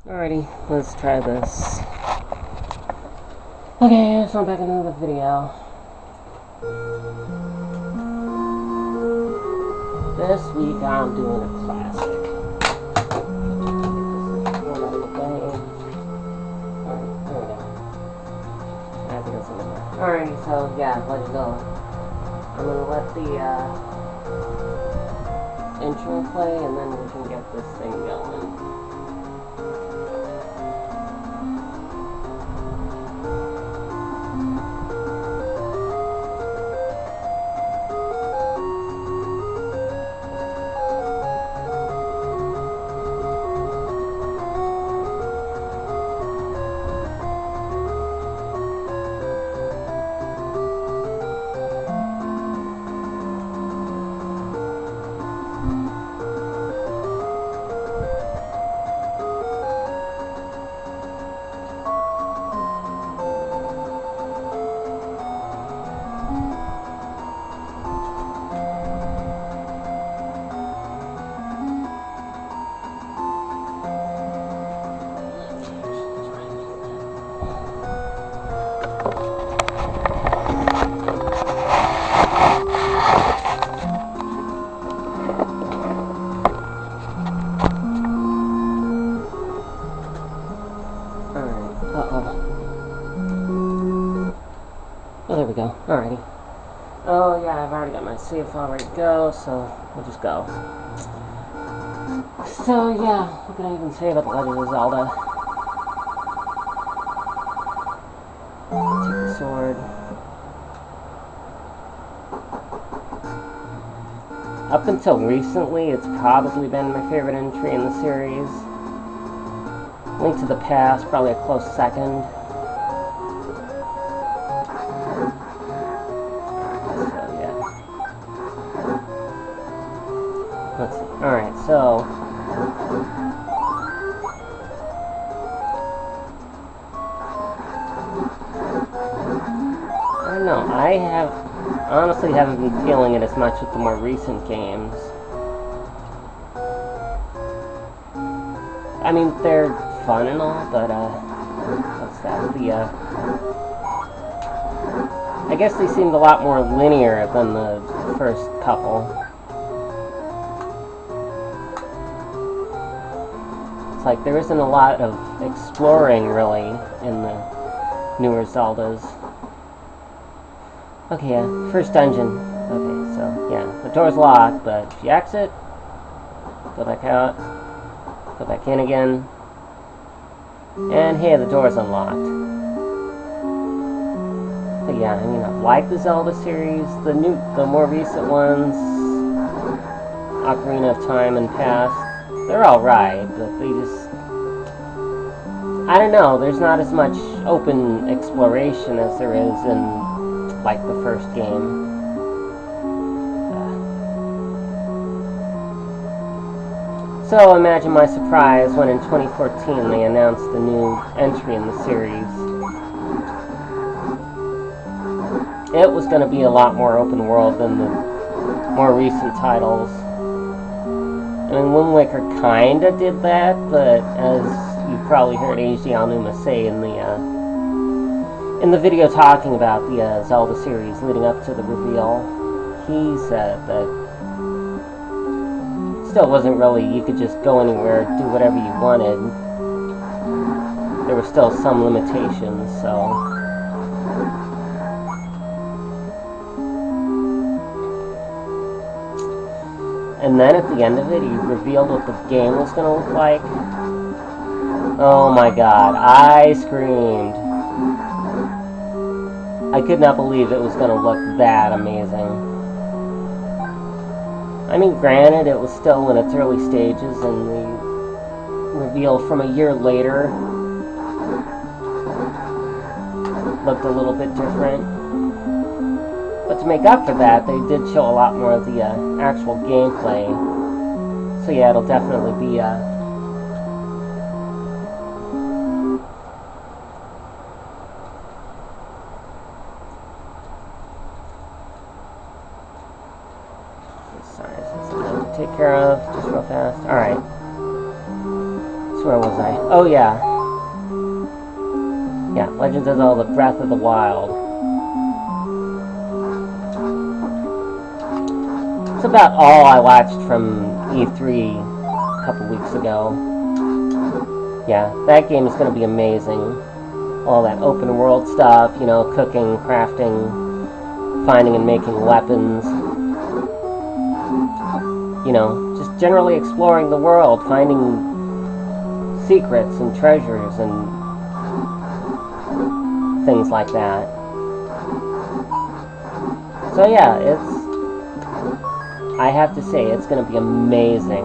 Alrighty, let's try this. Okay, so I'm back into the video. This week I'm doing a classic. Alrighty, so yeah, let's go. I'm gonna let the intro play and then we can get this thing going. Oh, there we go. Alrighty. Oh, yeah, I've already got my save file ready to go, so we'll just go. So, yeah, what can I even say about the Legend of Zelda? Take the sword. Up until recently, it's probably been my favorite entry in the series. Link to the Past, probably a close second. Let's see. Alright, so I don't know, I honestly haven't been feeling it as much with the more recent games. I mean, they're fun and all, but what's that? I guess they seemed a lot more linear than the first couple. Like, there isn't a lot of exploring, really, in the newer Zeldas. Okay, yeah, first dungeon. Okay, so, yeah, the door's locked, but if you exit, go back out, go back in again, and hey, the door's unlocked. But yeah, I mean, I like the Zelda series, the more recent ones, Ocarina of Time and Past. They're alright, but they just... I don't know, there's not as much open exploration as there is in, like, the first game. So imagine my surprise when in 2014 they announced a new entry in the series. It was going to be a lot more open world than the more recent titles. I mean, Wind Waker kinda did that, but as you probably heard AJ Aonuma say in the video talking about the Zelda series leading up to the reveal, he said that it still wasn't really, you could just go anywhere, do whatever you wanted. There were still some limitations, so... And then at the end of it, he revealed what the game was going to look like. Oh my god, I screamed. I could not believe it was going to look that amazing. I mean, granted, it was still in its early stages, and the reveal from a year later looked a little bit different. But to make up for that, they did show a lot more of the actual gameplay. So yeah, it'll definitely be sorry, that's something to take care of just real fast. Alright. So where was was I? Oh, yeah. Yeah, Legend of Zelda Breath of the Wild. It's about all I watched from E3 a couple weeks ago. Yeah, that game is going to be amazing. All that open world stuff, you know, cooking, crafting, finding and making weapons. You know, just generally exploring the world, finding secrets and treasures and things like that. So yeah, I have to say, it's going to be amazing.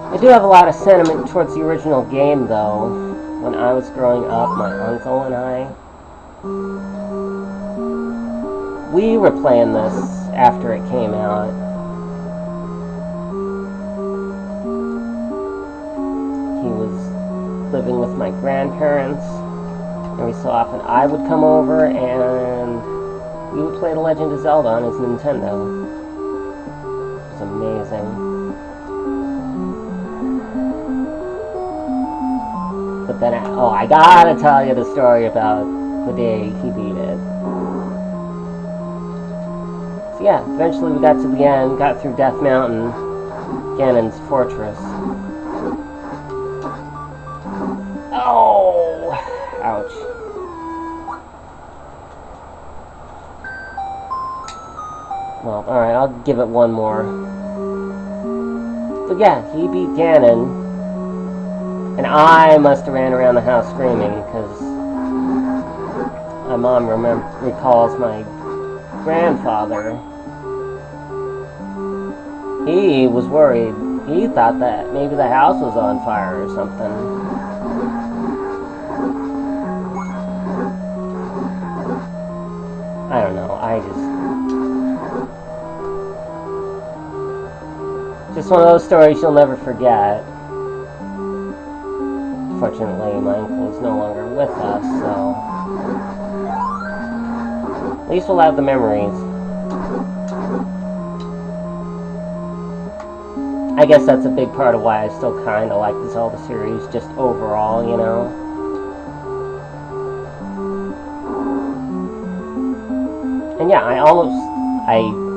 I do have a lot of sentiment towards the original game, though. When I was growing up, my uncle and I, we were playing this after it came out. He was living with my grandparents. Every so often I would come over and we would play The Legend of Zelda on his Nintendo. It was amazing. But then, I gotta tell you the story about the day he beat it. So yeah, eventually we got to the end, got through Death Mountain, Ganon's fortress. Oh! Ouch. Well, alright, I'll give it one more. But yeah, he beat Ganon. And I must have ran around the house screaming, because my mom recalls my grandfather. He was worried. He thought that maybe the house was on fire or something. I don't know, just one of those stories you'll never forget. Fortunately, my uncle is no longer with us, so at least we'll have the memories. I guess that's a big part of why I still kind of like the Zelda series, just overall, you know. And yeah, I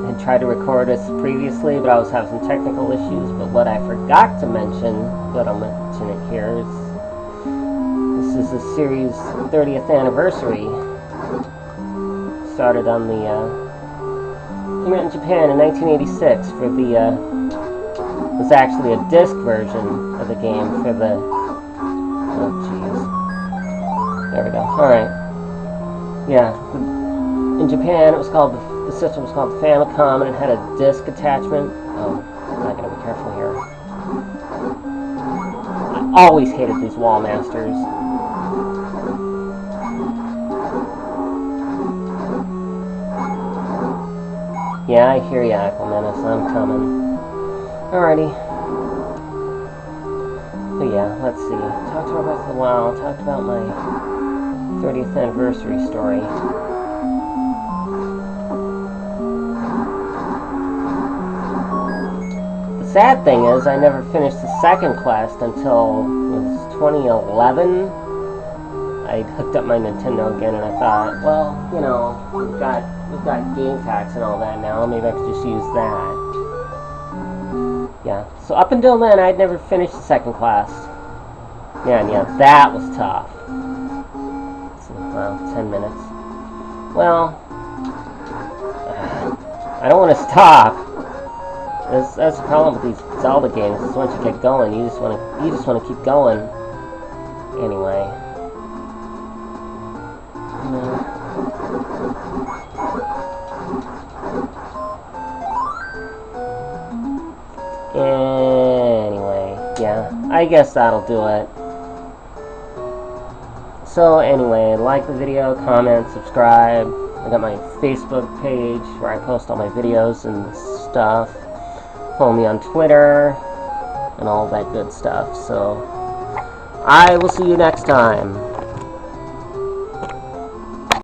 had tried to record this previously, but I was having some technical issues. But what I forgot to mention, but I'll mention it here, is this is the series' 30th anniversary. Started on the, came out in Japan in 1986 for the, it was actually a disc version of the game for the, oh jeez. There we go, alright. Yeah, in Japan it was called, the system was called the Famicom, and it had a disc attachment. Oh, I gotta be careful here. I always hated these wall masters. Yeah, I hear ya, Aquamanus. I'm coming. Alrighty. But yeah, let's see. Talked about Breath of the Wild. Talked about my 30th anniversary story. The sad thing is, I never finished the second quest until it was 2011. I hooked up my Nintendo again, and I thought, well, you know, we've got game packs and all that now, maybe I could just use that. Yeah, so up until then, I'd never finished the second quest. Yeah, and yeah, that was tough. So, well, 10 minutes. Well, I don't want to stop. That's the problem with these Zelda games, is once you get going, you just want to keep going. Anyway. Anyway, yeah, I guess that'll do it. So anyway, like the video, comment, subscribe. I got my Facebook page where I post all my videos and stuff. Follow me on Twitter and all that good stuff. So I will see you next time.